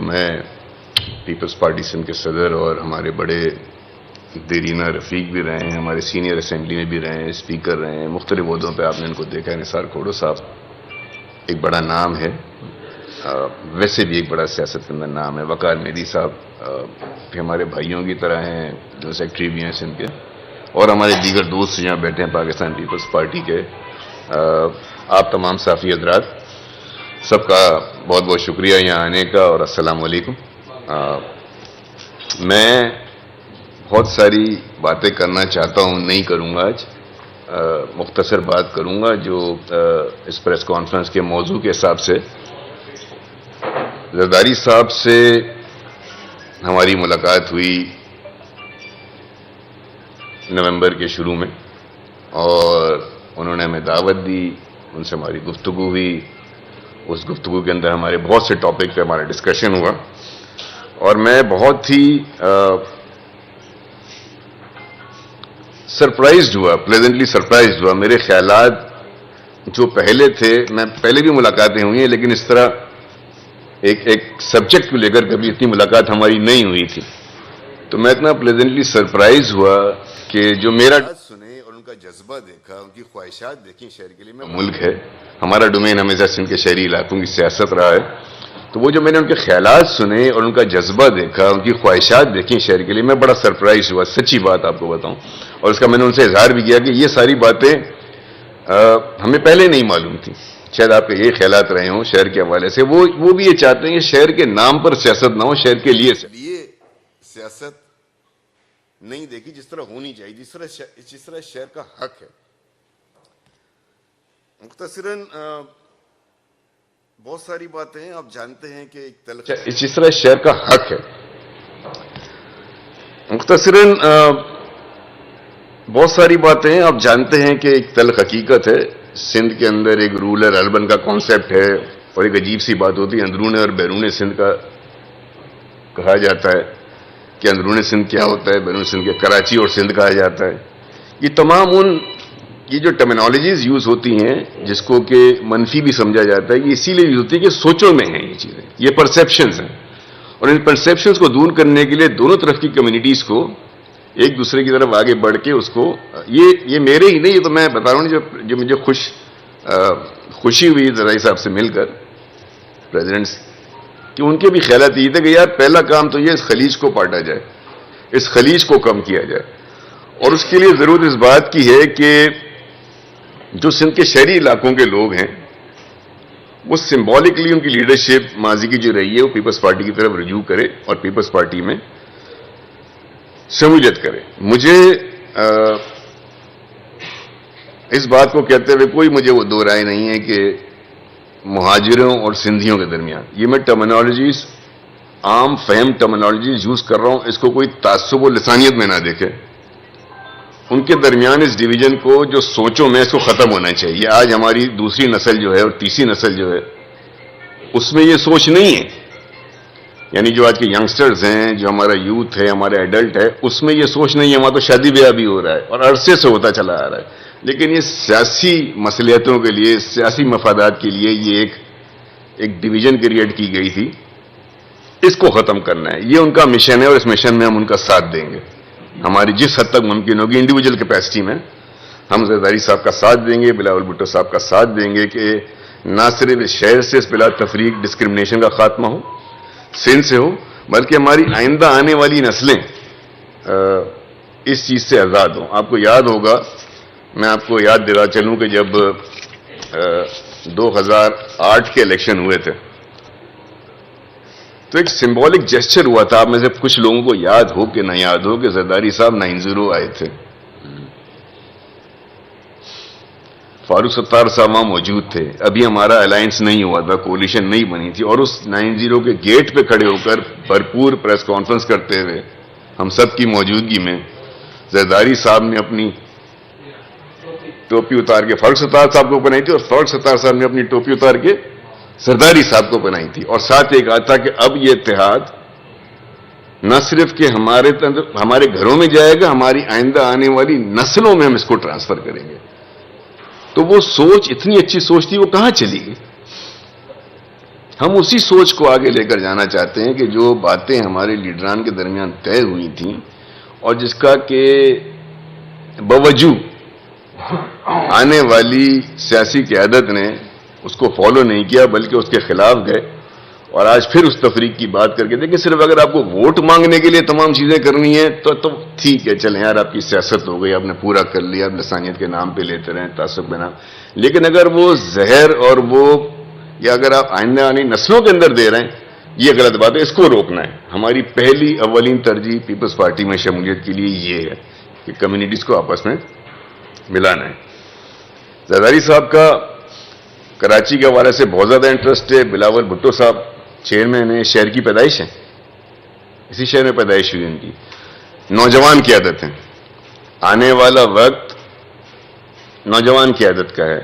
میں Peoples party Sindh کے صدر اور ہمارے بڑے دیرینہ رفیق بھی رہے ہیں, ہمارے سینئر اسمبلی میں بھی رہے ہیں, اسپیکر رہے ہیں, مختلف عہدوں پہ آپ نے ان کو دیکھا ہے. نثار کھوڑو صاحب ایک بڑا نام ہے, ویسے بھی ایک بڑا سیاست کے اندر نام ہے. وقار میری صاحب بھی ہمارے بھائیوں کی طرح ہیں, جو سیکٹری بھی ہیں سندھ کے, اور ہمارے دیگر دوست یہاں بیٹھے ہیں پاکستان پیپلز پارٹی کے. آپ تمام صحافی حضرات, سب کا بہت بہت شکریہ یہاں آنے کا, اور السلام علیکم. میں بہت ساری باتیں کرنا چاہتا ہوں, نہیں کروں گا آج. مختصر بات کروں گا جو اس پریس کانفرنس کے موضوع کے حساب سے. زرداری صاحب سے ہماری ملاقات ہوئی نومبر کے شروع میں, اور انہوں نے ہمیں دعوت دی, ان سے ہماری گفتگو ہوئی. اس گفتگو کے اندر ہمارے بہت سے ٹاپک پہ ہمارا ڈسکشن ہوا, اور میں بہت ہی سرپرائزڈ ہوا, پلیزنٹلی سرپرائزڈ ہوا. میرے خیالات جو پہلے تھے, میں پہلے بھی ملاقاتیں ہوئی ہیں, لیکن اس طرح ایک سبجیکٹ کو لے کر کبھی اتنی ملاقات ہماری نہیں ہوئی تھی. تو میں اتنا پلیزنٹلی سرپرائز ہوا کہ جو میرا سنے اور ان کا جذبہ دیکھا, ان کی خواہشات دیکھی شہر کے لیے. میں ملک ہے, ہمارا ڈومین ہمیشہ سندھ کے شہری علاقوں کی سیاست رہا ہے. تو وہ جو میں نے ان کے خیالات سنے اور ان کا جذبہ دیکھا, ان کی خواہشات دیکھی شہر کے لیے, میں بڑا سرپرائز ہوا, سچی بات آپ کو بتاؤں. اور اس کا میں نے ان سے اظہار بھی کیا کہ یہ ساری باتیں ہمیں پہلے نہیں معلوم تھیں. شاید آپ کے یہ خیالات رہے ہوں شہر کے حوالے سے. وہ بھی یہ چاہتے ہیں کہ شہر کے نام پر سیاست نہ ہو, شہر کے لیے سیاست نہیں دیکھی جس طرح ہونی چاہیے, جس طرح شہر کا حق ہے. مختصراً بہت ساری باتیں ہیں, آپ جانتے ہیں کہ جس طرح شہر کا حق ہے. مختصراً بہت ساری باتیں ہیں, آپ جانتے ہیں کہ ایک تلخ حقیقت ہے, سندھ کے اندر ایک رورل اربن کا کانسیپٹ ہے, اور ایک عجیب سی بات ہوتی ہے اندرون اور بیرون سندھ کا. کہا جاتا ہے کہ اندرون سندھ کیا ہوتا ہے, بیرون سندھ کے کراچی اور سندھ کہا جاتا ہے. یہ تمام یہ جو ٹرمینالوجیز یوز ہوتی ہیں جس کو کہ منفی بھی سمجھا جاتا ہے, یہ اسی لیے یوز ہوتی ہے کہ سوچوں میں ہیں یہ چیزیں, یہ پرسیپشنز ہیں. اور ان پرسیپشنز کو دور کرنے کے لیے دونوں طرف کی کمیونٹیز کو ایک دوسرے کی طرف آگے بڑھ کے اس کو, یہ میرے ہی نہیں, یہ تو میں بتا رہا ہوں جو مجھے خوشی ہوئی زرداری صاحب سے مل کر, پریزیڈنٹس, کہ ان کے بھی خیالات یہ تھے کہ یار پہلا کام تو یہ اس خلیج کو پاٹا جائے, اس خلیج کو کم کیا جائے. اور اس کے لیے ضرورت اس بات کی ہے کہ جو سندھ کے شہری علاقوں کے لوگ ہیں وہ سمبولکلی ان کی لیڈرشپ ماضی کی جو رہی ہے وہ پیپلز پارٹی کی طرف رجوع کرے اور پیپلز پارٹی میں شمولیت کرے. مجھے اس بات کو کہتے ہوئے کوئی مجھے وہ دو رائے نہیں ہے کہ مہاجروں اور سندھیوں کے درمیان, یہ میں ٹرمینالوجیز عام فہم ٹرمینالوجیز یوز کر رہا ہوں, اس کو کوئی تعصب و لسانیت میں نہ دیکھے. ان کے درمیان اس ڈویژن کو جو سوچوں میں اس کو ختم ہونا چاہیے. آج ہماری دوسری نسل جو ہے اور تیسری نسل جو ہے اس میں یہ سوچ نہیں ہے, یعنی جو آج کے ینگسٹرز ہیں, جو ہمارا یوتھ ہے, ہمارا ایڈلٹ ہے, اس میں یہ سوچ نہیں ہے. ہمارا تو شادی بیاہ بھی ہو رہا ہے اور عرصے سے ہوتا چلا آ رہا ہے, لیکن یہ سیاسی مصلحتوں کے لیے, سیاسی مفادات کے لیے یہ ایک ڈویژن کریٹ کی گئی تھی. اس کو ختم کرنا ہے, یہ ان کا مشن ہے, اور اس مشن میں ہم ان کا ساتھ دیں گے. ہماری جس حد تک ممکن ہوگی انڈیویجول کیپیسٹی میں ہم زرداری صاحب کا ساتھ دیں گے, بلاول بھٹو صاحب کا ساتھ دیں گے کہ نہ صرف اس شہر سے اس بلا تفریق ڈسکرمنیشن کا خاتمہ ہو, سندھ سے ہو, بلکہ ہماری آئندہ آنے والی نسلیں اس چیز سے آزاد ہوں. آپ کو یاد ہوگا, میں آپ کو یاد دلا چلوں کہ جب 2008 کے الیکشن ہوئے تھے تو ایک سمبولک جیسچر ہوا تھا. آپ میں سے کچھ لوگوں کو یاد ہو کہ نہ یاد ہو کہ زرداری صاحب 90 آئے تھے, فاروق ستار صاحب وہاں موجود تھے. ابھی ہمارا الائنس نہیں ہوا تھا, کولیشن نہیں بنی تھی, اور اس 90 کے گیٹ پہ کھڑے ہو کر بھرپور پریس کانفرنس کرتے ہوئے ہم سب کی موجودگی میں زرداری صاحب نے اپنی ٹوپی اتار کے فاروق ستار صاحب کو پہنائی تھی, اور فاروق ستار صاحب نے اپنی ٹوپی اتار کے زرداری صاحب کو بنائی تھی. اور ساتھ ایک آتا کہ اب یہ اتحاد نہ صرف کہ ہمارے گھروں میں جائے گا, ہماری آئندہ آنے والی نسلوں میں ہم اس کو ٹرانسفر کریں گے. تو وہ سوچ اتنی اچھی سوچ تھی, وہ کہاں چلی گئی؟ ہم اسی سوچ کو آگے لے کر جانا چاہتے ہیں کہ جو باتیں ہمارے لیڈران کے درمیان طے ہوئی تھیں اور جس کا کہ باوجود آنے والی سیاسی قیادت نے اس کو فالو نہیں کیا بلکہ اس کے خلاف گئے، اور آج پھر اس تفریق کی بات کر کے دیکھیں، صرف اگر آپ کو ووٹ مانگنے کے لیے تمام چیزیں کرنی ہیں تو ٹھیک ہے، چلیں یار آپ کی سیاست ہو گئی، آپ نے پورا کر لیا، آپ لسانیت کے نام پہ لیتے رہیں، تعصب کے نام، لیکن اگر وہ زہر اور وہ یا اگر آپ آئندہ آنے نسلوں کے اندر دے رہے ہیں، یہ غلط بات ہے، اس کو روکنا ہے۔ ہماری پہلی اولین ترجیح پیپلز پارٹی میں شمولیت کے لیے یہ ہے کہ کمیونٹیز کو آپس میں ملانا ہے۔ زرداری صاحب کا کراچی کے حوالے سے بہت زیادہ انٹرسٹ ہے۔ بلاول بھٹو صاحب چیئرمین ہیں، شہر کی پیدائش ہے، اسی شہر میں پیدائش ہوئی ان کی، نوجوان قیادت ہیں۔ آنے والا وقت نوجوان قیادت کا ہے۔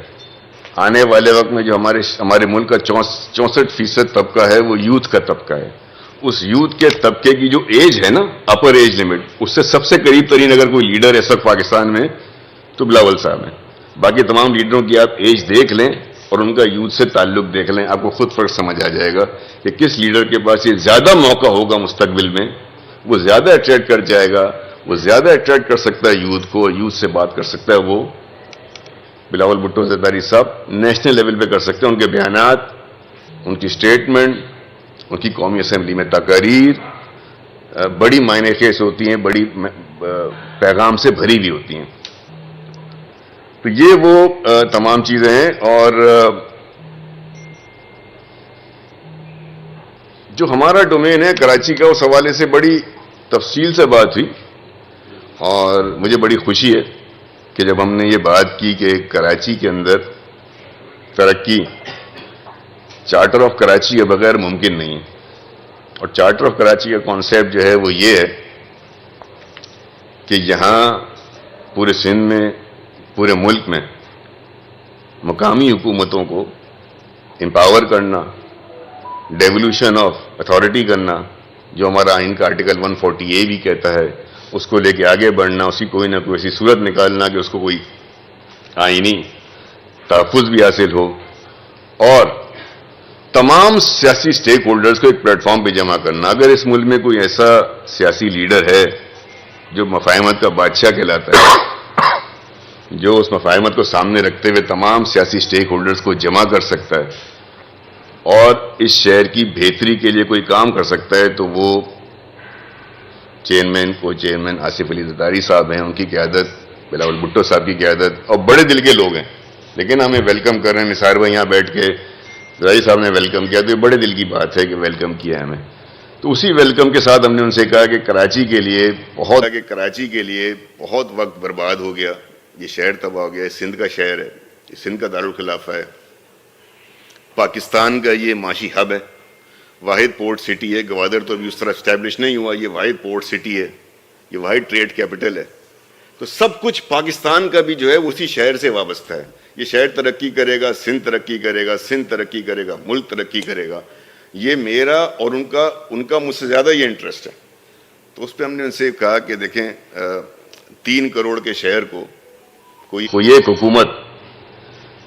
آنے والے وقت میں جو ہمارے ملک کا 64% طبقہ ہے وہ یوتھ کا طبقہ ہے۔ اس یوتھ کے طبقے کی جو ایج ہے نا، اپر ایج لمٹ، اس سے سب سے قریب ترین اگر کوئی لیڈر ہے اس وقت پاکستان میں تو بلاول صاحب ہیں۔ باقی تمام لیڈروں کی آپ ایج دیکھ لیں اور ان کا یوتھ سے تعلق دیکھ لیں، آپ کو خود فرق سمجھ آ جائے گا کہ کس لیڈر کے پاس یہ زیادہ موقع ہوگا مستقبل میں، وہ زیادہ اٹریکٹ کر جائے گا، وہ زیادہ اٹریکٹ کر سکتا ہے یوتھ کو، یوتھ سے بات کر سکتا ہے، وہ بلاول بھٹو زرداری صاحب نیشنل لیول پہ کر سکتے ہیں۔ ان کے بیانات، ان کی سٹیٹمنٹ، ان کی قومی اسمبلی میں تقاریر بڑی معنی خیز ہوتی ہیں، بڑی پیغام سے بھری ہوئی ہوتی ہیں۔ تو یہ وہ تمام چیزیں ہیں، اور جو ہمارا ڈومین ہے کراچی کا، اس حوالے سے بڑی تفصیل سے بات ہوئی، اور مجھے بڑی خوشی ہے کہ جب ہم نے یہ بات کی کہ کراچی کے اندر ترقی چارٹر آف کراچی کے بغیر ممکن نہیں ہے، اور چارٹر آف کراچی کا کانسیپٹ جو ہے وہ یہ ہے کہ یہاں پورے سندھ میں، پورے ملک میں مقامی حکومتوں کو امپاور کرنا، ڈیولوشن آف اتھارٹی کرنا، جو ہمارا آئین کا آرٹیکل 140A بھی کہتا ہے، اس کو لے کے آگے بڑھنا، اسی کوئی نہ کوئی ایسی صورت نکالنا کہ اس کو کوئی آئینی تحفظ بھی حاصل ہو، اور تمام سیاسی سٹیک ہولڈرز کو ایک پلیٹ فارم پہ جمع کرنا۔ اگر اس ملک میں کوئی ایسا سیاسی لیڈر ہے جو مفاہمت کا بادشاہ کہلاتا ہے، جو اس مفاہمت کو سامنے رکھتے ہوئے تمام سیاسی سٹیک ہولڈرز کو جمع کر سکتا ہے اور اس شہر کی بہتری کے لیے کوئی کام کر سکتا ہے، تو وہ چیئرمین آصف علی زرداری صاحب ہیں، ان کی قیادت، بلاول بھٹو صاحب کی قیادت، اور بڑے دل کے لوگ ہیں، لیکن ہمیں ویلکم کر رہے ہیں۔ نثار بھائی یہاں بیٹھ کے زرداری صاحب نے ویلکم کیا، تو یہ بڑے دل کی بات ہے کہ ویلکم کیا ہمیں۔ تو اسی ویلکم کے ساتھ ہم نے ان سے کہا کہ کراچی کے لیے بہت وقت برباد ہو گیا، یہ شہر تباہ ہو گیا، سندھ کا شہر ہے، یہ سندھ کا دارالخلافہ ہے، پاکستان کا یہ معاشی ہب ہے، واحد پورٹ سٹی ہے، گوادر تو ابھی اس طرح اسٹیبلش نہیں ہوا، یہ واحد پورٹ سٹی ہے، یہ واحد ٹریڈ کیپٹل ہے، تو سب کچھ پاکستان کا بھی جو ہے اسی شہر سے وابستہ ہے۔ یہ شہر ترقی کرے گا، سندھ ترقی کرے گا، سندھ ترقی کرے گا، ملک ترقی کرے گا، یہ میرا اور ان کا مجھ سے زیادہ یہ انٹرسٹ ہے۔ تو اس پہ ہم نے ان سے کہا کہ دیکھیں 3 کروڑ کے شہر کو کوئی ایک حکومت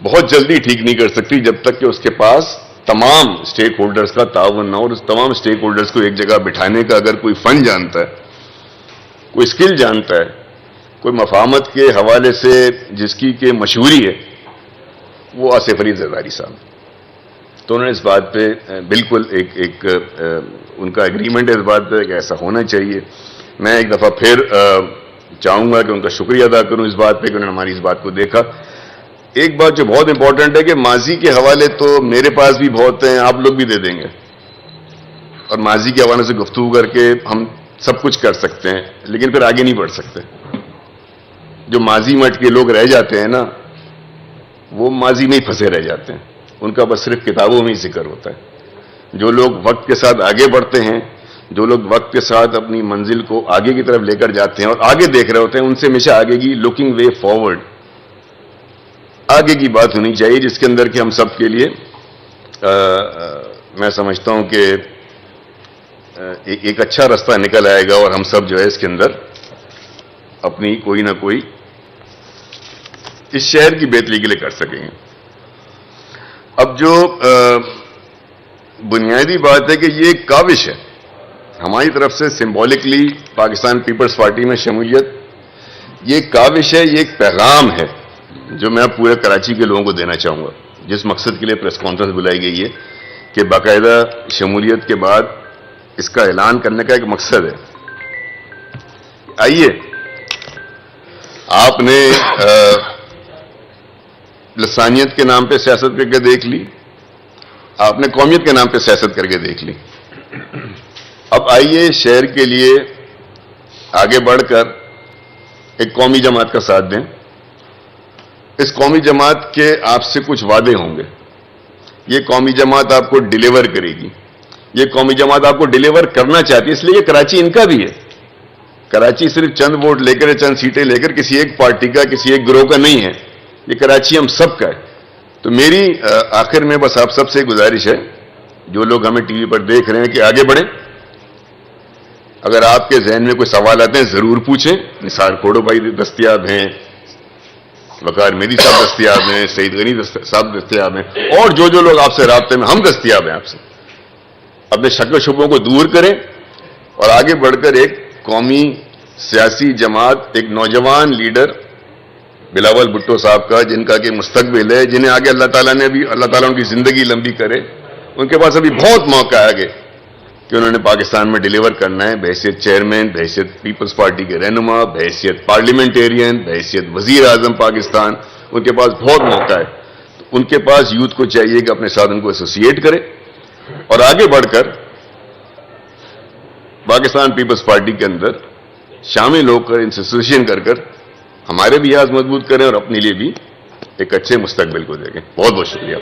بہت جلدی ٹھیک نہیں کر سکتی جب تک کہ اس کے پاس تمام سٹیک ہولڈرز کا تعاون نہ ہو، اور اس تمام سٹیک ہولڈرز کو ایک جگہ بٹھانے کا اگر کوئی فن جانتا ہے، کوئی سکل جانتا ہے، کوئی مفاہمت کے حوالے سے جس کی کہ مشہوری ہے، وہ آصف علی زرداری صاحب۔ تو انہوں نے اس بات پہ بالکل ایک ان کا ایگریمنٹ ہے اس بات پہ کہ ایسا ہونا چاہیے۔ میں ایک دفعہ پھر چاہوں گا کہ ان کا شکریہ ادا کروں اس بات پہ کہ انہوں نے ہماری اس بات کو دیکھا۔ ایک بات جو بہت امپورٹنٹ ہے کہ ماضی کے حوالے تو میرے پاس بھی بہت ہیں، آپ لوگ بھی دے دیں گے، اور ماضی کے حوالے سے گفتگو کر کے ہم سب کچھ کر سکتے ہیں، لیکن پھر آگے نہیں بڑھ سکتے۔ جو ماضی مٹ کے لوگ رہ جاتے ہیں نا، وہ ماضی میں ہی پھنسے رہ جاتے ہیں، ان کا بس صرف کتابوں میں ہی ذکر ہوتا ہے۔ جو لوگ وقت کے ساتھ آگے بڑھتے ہیں، جو لوگ وقت کے ساتھ اپنی منزل کو آگے کی طرف لے کر جاتے ہیں اور آگے دیکھ رہے ہوتے ہیں، ان سے ہمیشہ آگے کی لوکنگ وے فارورڈ، آگے کی بات ہونی چاہیے، جس کے اندر کہ ہم سب کے لیے میں سمجھتا ہوں کہ ایک اچھا راستہ نکل آئے گا، اور ہم سب جو ہے اس کے اندر اپنی کوئی نہ کوئی اس شہر کی بہتری کے لیے کر سکیں گے۔ اب جو بنیادی بات ہے کہ یہ ایک کاوش ہے ہماری طرف سے سمبولکلی پاکستان پیپلز پارٹی میں شمولیت. یہ ایک کاوش ہے, یہ ایک پیغام ہے جو میں پورے کراچی کے لوگوں کو دینا چاہوں گا, جس مقصد کے لیے پریس کانفرنس بلائی گئی ہے کہ باقاعدہ شمولیت کے بعد اس کا اعلان کرنے کا ایک مقصد ہے. آئیے, آپ نے لسانیت کے نام پہ سیاست کر کے دیکھ لی, آپ نے قومیت کے نام پہ سیاست کر کے دیکھ لی. اب آئیے شہر کے لیے آگے بڑھ کر ایک قومی جماعت کا ساتھ دیں. اس قومی جماعت کے آپ سے کچھ وعدے ہوں گے. یہ قومی جماعت آپ کو ڈیلیور کرے گی. یہ قومی جماعت آپ کو ڈیلیور کرنا چاہتی ہے, اس لیے یہ کراچی ان کا بھی ہے. کراچی صرف چند ووٹ لے کر, چند سیٹیں لے کر کسی ایک پارٹی کا, کسی ایک گروہ کا نہیں ہے. یہ کراچی ہم سب کا ہے. تو میری آخر میں بس آپ سب سے گزارش ہے, جو لوگ ہمیں ٹی وی پر دیکھ رہے ہیں, کہ آگے بڑھیں. اگر آپ کے ذہن میں کوئی سوال آتے ہیں ضرور پوچھیں. نثار کھوڑو بھائی دستیاب ہیں, وقار میری صاحب دستیاب ہیں, سعید غنی صاحب دستیاب ہیں, اور جو لوگ آپ سے رابطے میں, ہم دستیاب ہیں آپ سے. اپنے شک و شبوں کو دور کریں اور آگے بڑھ کر ایک قومی سیاسی جماعت, ایک نوجوان لیڈر بلاول بھٹو صاحب کا, جن کا کہ مستقبل ہے, جنہیں آگے اللہ تعالیٰ ان کی زندگی لمبی کرے. ان کے پاس ابھی بہت موقع ہے آگے کہ انہوں نے پاکستان میں ڈیلیور کرنا ہے, بحیثیت چیئرمین, بحیثیت پیپلز پارٹی کے رہنما, بحیثیت پارلیمنٹیرین, بحیثیت وزیر اعظم پاکستان. ان کے پاس بہت موقع ہے. ان کے پاس یوتھ کو چاہیے کہ اپنے ساتھ ان کو ایسوسیٹ کرے اور آگے بڑھ کر پاکستان پیپلز پارٹی کے اندر شامل ہو کر, انسٹیٹیوشن کر ہمارے بھی آز مضبوط کریں اور اپنے لیے بھی ایک اچھے مستقبل کو دیکھیں. بہت بہت شکریہ.